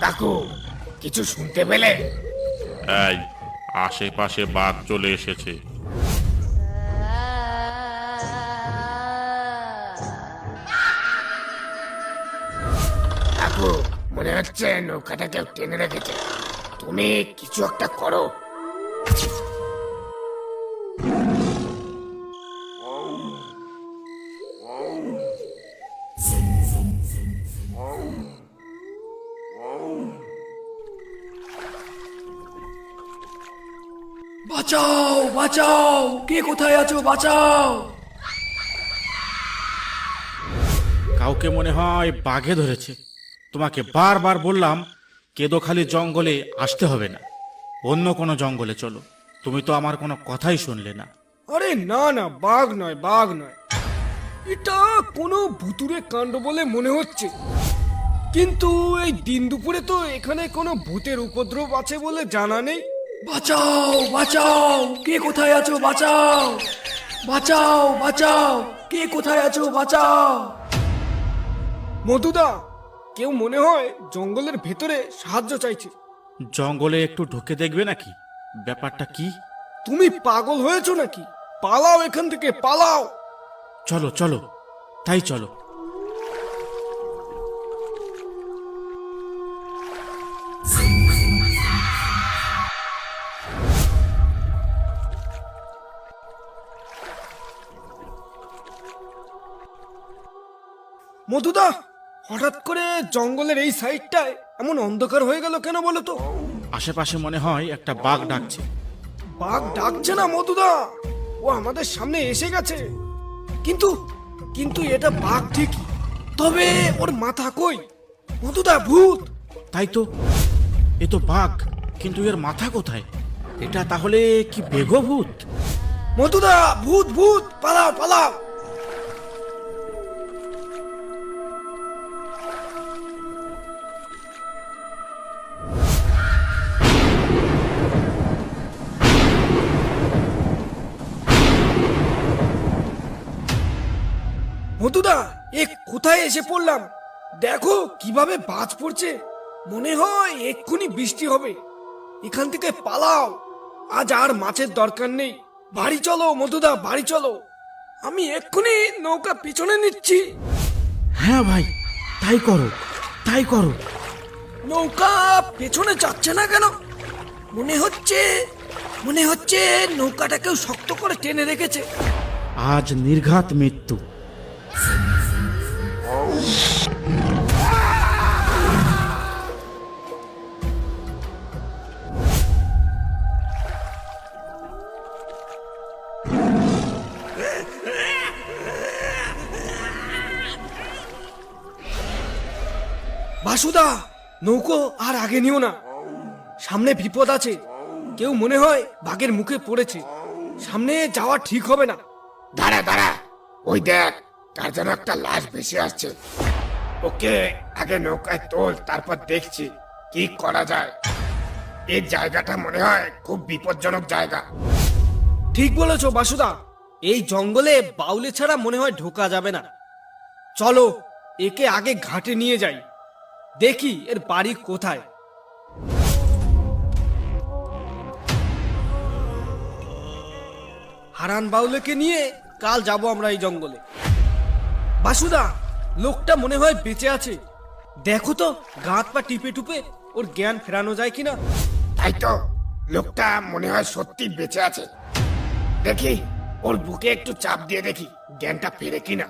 কাকু, কিছু শুনতে পেলে? এই, আশেপাশে বাঘ চলে এসেছে। কাকু, মনে হচ্ছে নৌকাটা কেউ টেনে রেখেছে। তুমি কিছু একটা করো। বাঁচাও বাঁচাও, কে কোথায় আছো, বাঁচাও। কাউকে মনে হয় বাঘে ধরেছে। তোমাকে বারবার বললাম কেদোখালি জঙ্গলে আসতে হবে না, অন্য কোনো জঙ্গলে চলো। তুমি তো আমার কোনো কথাই শুনলে না। আরে না না, বাঘ নয়, বাঘ নয়, এটা কোনো ভুতুরে কাণ্ড বলে মনে হচ্ছে। কিন্তু এই দিন দুপুরে তো এখানে কোনো ভূতের উপদ্রব আছে বলে জানা নেই। বাঁচাও বাঁচাও, কে কোথায় আছো, বাঁচাও বাঁচাও বাঁচাও, কে কোথায় আছো, বাঁচাও। মধুদা, কেউ মনে হয় জঙ্গলের ভেতরে সাহায্য চাইছে। জঙ্গলে একটু ঢুকে দেখবে নাকি? ব্যাপারটা কি? তুমি পাগল হয়েছো নাকি? পালাও এখান থেকে, পালাও। চলো চলো, তাই চলো। মধুদা, হঠাৎ করে জঙ্গলের এই সাইডটায় এমন অন্ধকার হয়ে গেল কেন বলো তো? আশেপাশে মনে হয় একটা বাঘ ডাকছে। বাঘ ডাকছে না মধুদা, ও আমাদের সামনে এসে গেছে। কিন্তু কিন্তু এটা বাঘ ঠিকই, তবে ওর মাথা কই? মধুদা, ভূত। তাই তো, এ তো বাঘ, কিন্তু এর মাথা কোথায়? এটা তাহলে কি বেঘভূত? মধুদা, ভূত ভূত, পালাও পালাও। মধুদা, এ কোথায় এসে পড়লাম? দেখো কিভাবে বাজ পড়ছে, মনে হয় এক্ষুনি বৃষ্টি হবে। এখান থেকে পালাও, আজ আর মাছের দরকার নেই। বাড়ি চলো মধুদা, বাড়ি চলো, আমি এক্ষুনি নৌকা পিছনে নিচ্ছি। হ্যাঁ ভাই, তাই করো, তাই করো। নৌকা পেছনে যাচ্ছে না কেন? মনে হচ্ছে নৌকাটা কেউ শক্ত করে টেনে রেখেছে। আজ নির্ঘাত মৃত্যু। বাসুদা, নৌকো আর আগে নিও না, সামনে বিপদ আছে। কেউ মনে হয় বাঘের মুখে পড়েছে, সামনে যাওয়া ঠিক হবে না। দাঁড়া দাঁড়া, ওই দেখ, কার যেন একটা লাশ ভেসে আসছে। ওকে আগে নৌকায় তোল, তারপর দেখছি কি করা যায়। এই জায়গাটা মনে হয় খুব বিপজ্জনক জায়গা। ঠিক বলেছো বাসুদা, এই জঙ্গলে বাউলে ছাড়া মনে হয় ঢোকা যাবে না। চলো একে আগে ঘাটে নিয়ে যাই, দেখি এর বাড়ি কোথায়। হারান বাউলেকে নিয়ে কাল যাব আমরা এই জঙ্গলে। বাসুদা, লোকটা মনে হয় বেঁচে আছে। দেখো তো গাঁত পা টিপে টুপে ওর জ্ঞান ফেরানো যায় কিনা। তাই তো, লোকটা মনে হয় সত্যি বেঁচে আছে। দেখি ওর বুকে একটু চাপ দিয়ে দেখি জ্ঞানটা ফেরে কিনা।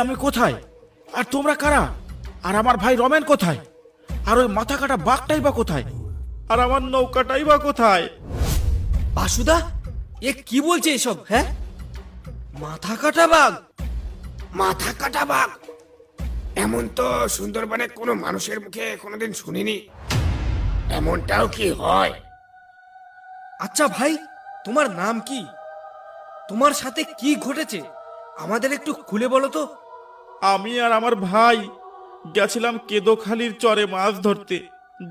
আমি কোথায়? আর তোমরা কারা? আর আমার ভাই রমেন কোথায়? আর ওই মাথা কাটা বাঘটাই বা কোথায়? আর আমার নৌকাটাই বা কোথায়? বাসুদা, এ কি বলছে এসব? হ্যাঁ, মাথা কাটা বাঘ? মাথা কাটা বাঘ? এমন তো সুন্দরবনে কোনো মানুষের মুখে কোনোদিন শুনিনি। এমনটাও কি হয়? আচ্ছা ভাই, তোমার নাম কি? তোমার সাথে কি ঘটেছে আমাদের একটু খুলে বলো তো। আমি আর আমার ভাই গেছিলাম কেদোখালির চরে মাছ ধরতে।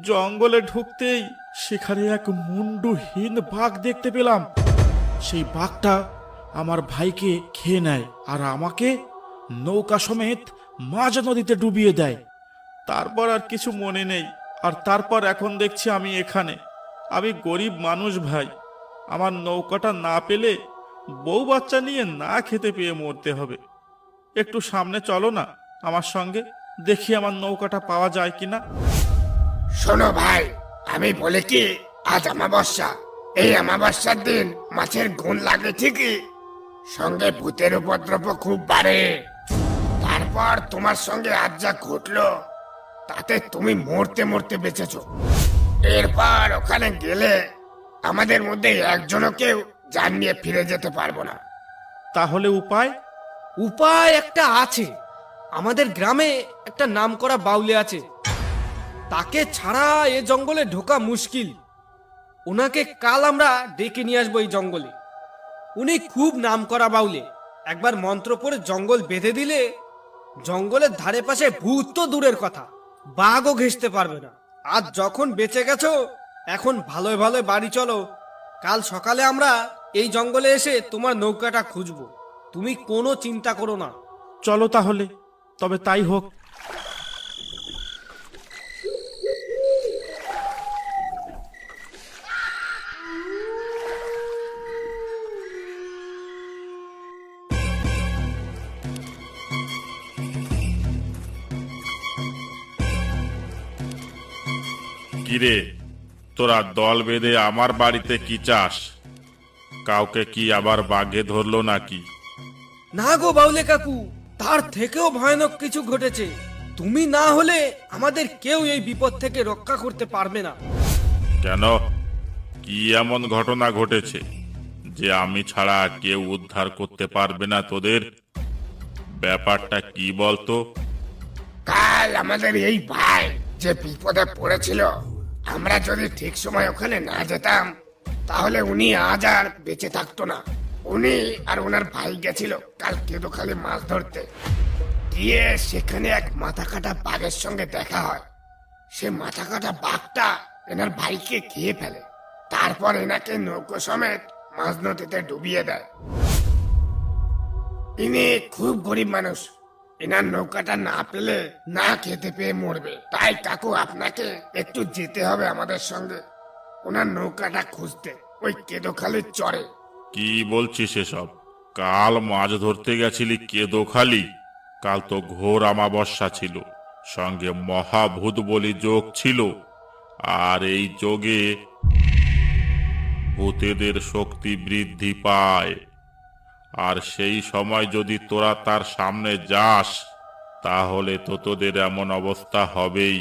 জঙ্গলে ঢুকতেই সেখানে এক মুন্ডুহীন বাঘ দেখতে পেলাম। সেই বাঘটা আমার ভাইকে খেয়ে নেয় আর আমাকে নৌকা সমেত মাঝ নদীতে ডুবিয়ে দেয়। তারপর আর কিছু মনে নেই। আর তারপর এখন দেখছি আমি এখানে। আমি গরিব মানুষ ভাই, আমার নৌকাটা না পেলে বউ বাচ্চা নিয়ে না খেতে পেয়ে মরতে হবে। একটু সামনে চলো না আমার সঙ্গে, দেখি আমার নৌকাটা পাওয়া যায় কিনা। শোনো ভাই, আমি বলি কি, আজ অমাবস্যা। এই অমাবস্যার দিন মাছের গুণ লাগে ঠিকই, সঙ্গে ভূতের উপদ্রব খুব বাড়ে। তারপর তোমার সঙ্গে আজ যা ঘটলো তাতে তুমি মরতে মরতে বেঁচেছো। এরপর ওখানে গেলে আমাদের মধ্যে একজনও কেউ জান নিয়ে ফিরে যেতে পারবো না। তাহলে উপায়? উপায় একটা আছে। আমাদের গ্রামে একটা নামকরা বাউলে আছে, তাকে ছাড়া এ জঙ্গলে ঢোকা মুশকিল। ওনাকে কাল আমরা ডেকে নিয়ে আসবো এই জঙ্গলে। উনি খুব নামকরা বাউলে। একবার মন্ত্র পড়ে জঙ্গল বেঁধে দিলে জঙ্গলের ধারে পাশে ভূত তো দূরের কথা, বাঘও ঘেঁষতে পারবে না। আজ যখন বেঁচে গেছো, এখন ভালোই ভালোই বাড়ি চলো। কাল সকালে আমরা এই জঙ্গলে এসে তোমার নৌকাটা খুঁজবো। তুমি কোনো চিন্তা করো না। চলো তাহলে, তবে তাই হোক। কিরে, তোরা দল বেঁধে আমার বাড়িতে কি চাস? কাউকে কি আবার বাঘে ধরলো নাকি? না গো বাউলে কাকু, তার থেকেও ভয়ানক কিছু ঘটেছে। তুমি না হলে আমাদের কেউ এই বিপদ থেকে রক্ষা করতে পারবে না। কেন? কি এমন ঘটনা ঘটেছে যে আমি ছাড়া কেউ উদ্ধার করতে পারবে না তোদের? ব্যাপারটা কি বলতো? কাল আমাদের এই ভাই যে বিপদে পড়েছিল, আমরা যদি ঠিক সময় ওখানে না যেতাম তাহলে উনি আজ আর বেঁচে থাকতো না। উনি আর ওনার ভাই গেছিল কাল কেদোখালি মাছ ধরতে। গিয়ে সেখানে এক মাথা কাটা বাঘের সঙ্গে দেখা হয়। সে মাথা কাটা বাঘটা এনার ভাইকে খেয়ে ফেলে। তারপর এনাকে নৌকো সমেত মাঝ নদীতে ডুবিয়ে দেয়। ইনি খুব গরিব মানুষ, এনার নৌকাটা না পেলে না খেতে পেয়ে মরবে। তাই কাকু আপনাকে একটু যেতে হবে আমাদের সঙ্গে ওনার নৌকাটা খুঁজতে, ওই কেদোখালির চরে। কি বলছিস এসব? কাল মাছ ধরতে গেছিলি কেদোখালি? কাল তো ঘোর অমাবস্যা ছিল, সঙ্গে মহাভূত বলি যোগ ছিল। আর এই যোগে ভূতেদের শক্তি বৃদ্ধি পায়। আর সেই সময় যদি তোরা তার সামনে যাস তাহলে তো তোদের এমন অবস্থা হবেই।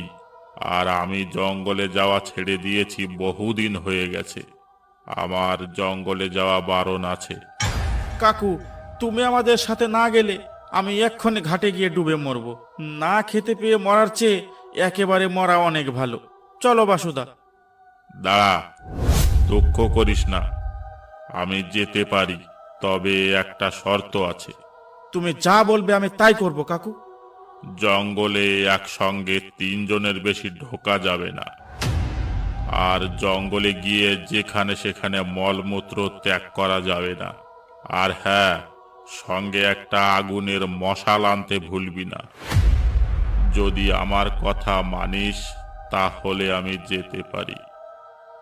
আর আমি জঙ্গলে যাওয়া ছেড়ে দিয়েছি, বহুদিন হয়ে গেছে। আমার জঙ্গলে যাওয়া বারণ আছে। কাকু, তুমি আমাদের সাথে না গেলে আমি এক্ষুনি ঘাটে গিয়ে ডুবে মরব। না খেতে পেয়ে মরার চেয়ে একেবারে মরা অনেক ভালো। চলো বাসুদা। দাঁড়া, দুঃখ করিস না, আমি যেতে পারি, তবে একটা শর্ত আছে। তুমি যা বলবে আমি তাই করব কাকু। জঙ্গলে একসঙ্গে 3 জনের বেশি ঢোকা যাবে না। আর জঙ্গলে গিয়ে যেখানে সেখানে মলমূত্র ত্যাগ করা যাবে না। আর হ্যাঁ, সঙ্গে একটা আগুনের মশাল আনতে ভুলবি না। যদি আমার কথা মানিস তাহলে আমি যেতে পারি।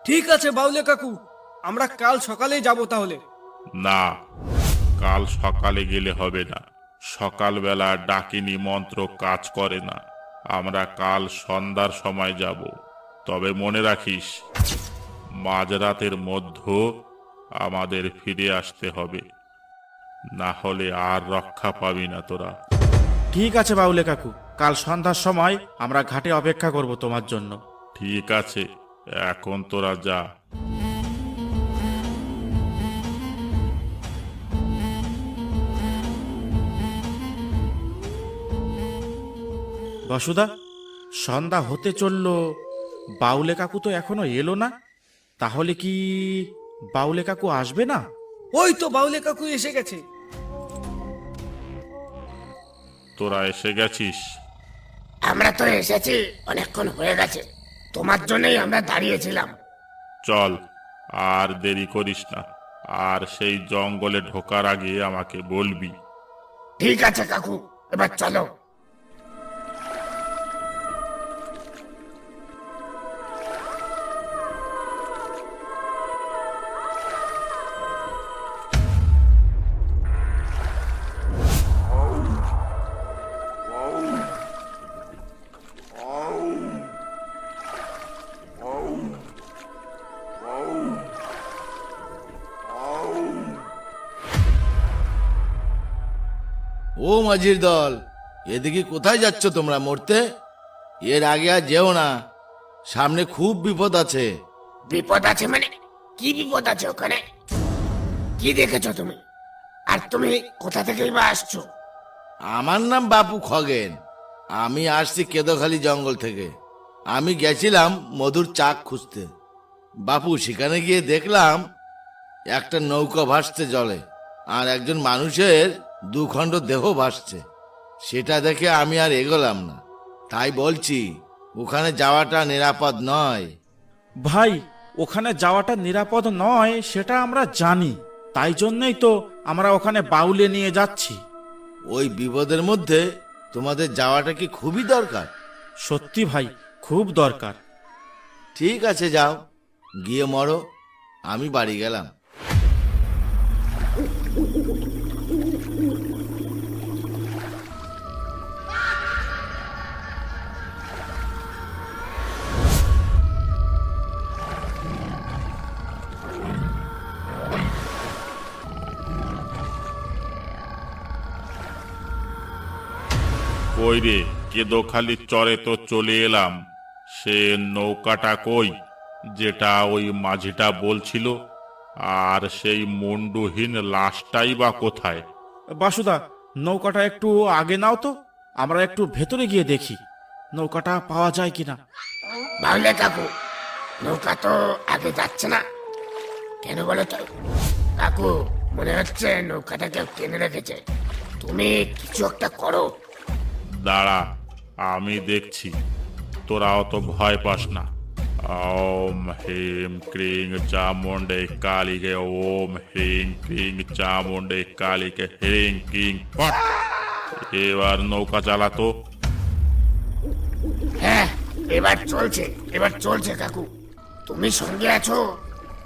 ঠিক আছে বাউলে কাকু, আমরা কাল সকালেই যাব তাহলে। না, কাল সকালে গেলে হবে না। সকালবেলা ডাকিনী মন্ত্র কাজ করে না। আমরা কাল সন্ধ্যার সময় যাব। তবে মনে রাখিস, মাঝরাতের মধ্যে আমাদের ফিরে আসতে হবে, না হলে আর রক্ষা পাবি না তোরা। ঠিক আছে বাউলে কাকু, কাল সন্ধ্যার সময় আমরা ঘাটে অপেক্ষা করব তোমার জন্য। ঠিক আছে, এখন তোরা যা। বসুদা, সন্ধ্যা হতে চললো, বাউলে কাকু তো এখনো এলো না। তাহলে কি বাউলে কাকু আসবে না? ওই তো বাউলে কাকু এসে গেছে। তোরা এসে গেছিস? আমরা তো এসেছি, অনেকক্ষণ হয়ে গেছে। তোমার জন্যই আমরা দাঁড়িয়েছিলাম। চল, আর দেরি করিস না, আর সেই জঙ্গলে ঢোকার আগে আমাকে বলবি। ঠিক আছে কাকু, এবার চলো। ও মাঝির দল, এদিকে কোথায় যাচ্ছ তোমরা মরতে? এর আগে আর যেও না, সামনে খুব বিপদ আছে। বিপদ আছে মানে? কি বিপদ আছে ওখানে? কি দেখেছো তুমি? আর তুমি কোথা থেকেই বা আসছো? আমার নাম বাপু খগেন, আমি আসছি কেদোখালি জঙ্গল থেকে। আমি গেছিলাম মধুর চাক খুঁজতে। বাপু, সেখানে গিয়ে দেখলাম একটা নৌকা ভাসছে জলে, আর একজন মানুষের দুখণ্ড দেহ ভাসছে। সেটা দেখে আমি আর এগোলাম না। তাই বলছি, ওখানে যাওয়াটা নিরাপদ নয়। ভাই, ওখানে যাওয়াটা নিরাপদ নয় সেটা আমরা জানি, তাই জন্যই তো আমরা ওখানে বাউলে নিয়ে যাচ্ছি। ওই বিপদের মধ্যে তোমাদের যাওয়াটা কি খুবই দরকার? সত্যি ভাই, খুব দরকার। ঠিক আছে, যাও, গিয়ে মরো, আমি বাড়ি গেলাম। কই রে, কেদোখালি চরে তো চলে এলাম। সে নৌকাটা কই, যেটা ওই মাঝিটা বলছিল? আর সেই মুন্ডুহীন লাশটাই বা কোথায়? বাসুদা, নৌকাটা একটু আগে নাও তো, আমরা একটু ভেতরে গিয়ে দেখি নৌকাটা পাওয়া যায় কিনা। বাউলে কাকু, নৌকা তো আগে যাচ্ছে না কেন বলো তো? কাকু, মনে হচ্ছে নৌকাটা কেউ টেনে রেখেছে। তুমি কিছু একটা করো। দাঁড়া, আমি দেখছি। তোরা অত ভয় পাস না। ওম হ্রিং ক্রিং চামুণ্ডে কালীকে, ওম হ্রিং ক্রিং চামুণ্ডে কালীকে, হ্রিং ক্রিং পট। এবার নৌকা চালাতো। হ্যাঁ, এবার চলছে, এবার চলছে কাকু। তুমি সঙ্গে আছো,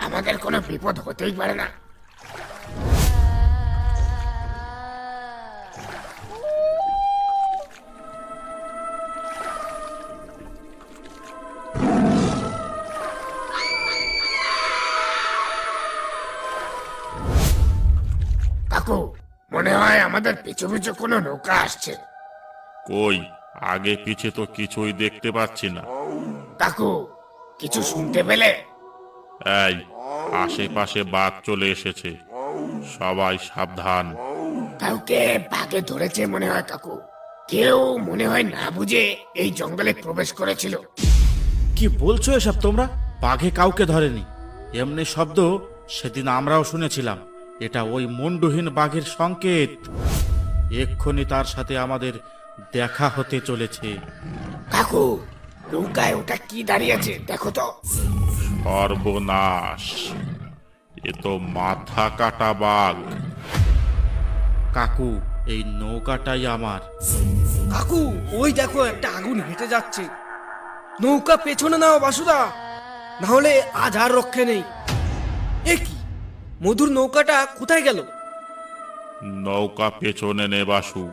আমাদের কোনো বিপদ হতেই পারে না। কাকু, মনে হয় আমাদের পিছু পিছু কোনো নৌকা আসছে। কই, আগে পিছে তো কিছুই দেখতে পাচ্ছি না। কাকু, কিছু শুনতে পেলে? এই, আশেপাশে বাঘ চলে এসেছে, সবাই সাবধান। কাউকে বাঘে ধরেছে মনে হয় কাকু। কেউ মনে হয় না বুঝে এই জঙ্গলে প্রবেশ করেছিল। কি বলছো এসব তোমরা? বাঘে কাউকে ধরেনি, এমনি শব্দ সেদিন আমরাও শুনেছিলাম। এটা ওই মুন্ডুহীন বাঘের সংকেত। এক্ষুনি তার সাথে আমাদের দেখা হতে চলেছে। কাকু, নৌকায় ওটা কি দাঁড়িয়ে আছে দেখো তো। সর্বনাশ, এ তো মাথা কাটা বাঘ। কাকু, এই নৌকাটাই আমার। কাকু, ওই দেখো একটা আগুন হেঁটে যাচ্ছে। নৌকা পেছনে নাও বাসুদা, না হলে আজ আর রক্ষে নেই। এ কি, মধুর নৌকাটা কোথায় গেল? নৌকা পেছনে নে বাসু,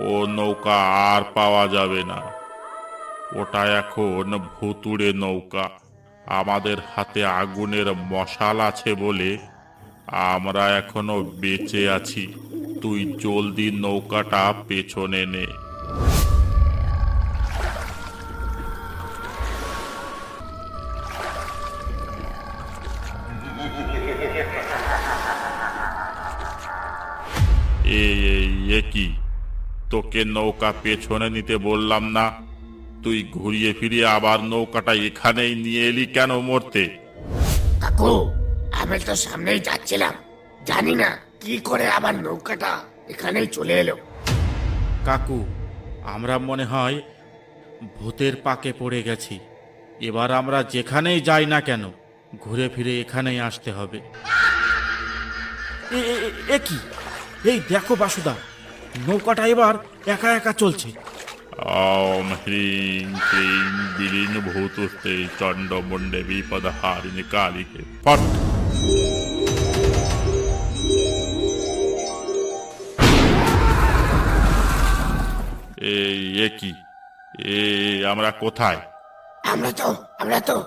ও নৌকা আর পাওয়া যাবে না। ওটা এখন ভুতুড়ে নৌকা। আমাদের হাতে আগুনের মশাল আছে বলে আমরা এখনো বেঁচে আছি। তুই জলদি নৌকাটা পেছনে নে। এ কি, তোকে নৌকা পেছনে নিতে বললাম না? তুই ঘুরিয়ে ফিরিয়ে আবার নৌকাটা এখানেই নিয়ে এলি কেন মরতে? কাকু, আমি তো সামনেই যাচ্ছিলাম, জানি না কি করে আবার নৌকাটা এখানেই চলে এলো। কাকু, আমরা মনে হয় ভূতের পাকে পড়ে গেছি। এবার আমরা যেখানেই যাই না কেন, ঘুরে ফিরে এখানেই আসতে হবে। এ কি? এই দেখো বাসুদা, নৌকাটা এবার একা একা চলছে। ওম হ্রিং ক্লিং বিলীন ভূতুস্তে চণ্ডমুণ্ডে বিপদহারিণী কালিকে ফট। এ কি? আমরা কোথায়? আমরা তো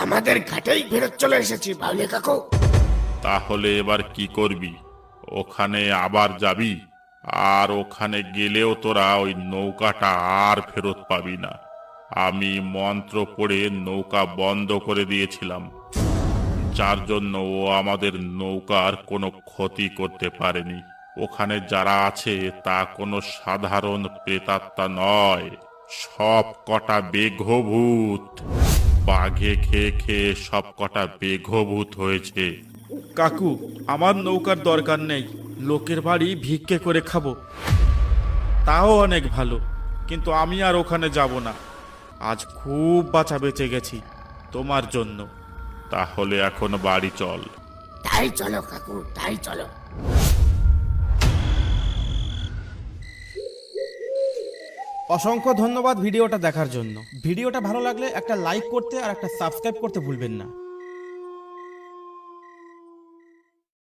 আমাদের ঘাটেই ফেরত চলে এসেছি বাউলি কাকু। তাহলে এবার কি করবি? ওখানে আবার যাবি? আর ওখানে গেলেও তোরা ওই নৌকাটা আর ফেরত পাবি না। আমি মন্ত্র পড়ে নৌকা বন্ধ করে দিয়েছিলাম, যার জন্য ও আমাদের নৌকার কোনো ক্ষতি করতে পারেনি। ওখানে যারা আছে তা কোনো সাধারণ প্রেতাত্মা নয়, সব কটা বেঘভূত। বাঘে খেয়ে খেয়ে সব কটা বেঘভূত হয়েছে। কাকু, আমার নৌকার দরকার নেই, লোকের বাড়ি ভিক্ষে করে খাবো, তাও অনেক ভালো। কিন্তু আমি আর ওখানে যাব না। আজ খুব বাঁচা বেঁচে গেছি তোমার জন্য। তাহলে এখন বাড়ি চল। তাই চলো কাকু, তাই চলো। অসংখ্য ধন্যবাদ ভিডিওটা দেখার জন্য। ভিডিওটা ভালো লাগলে একটা লাইক করতে আর একটা সাবস্ক্রাইব করতে ভুলবেন না।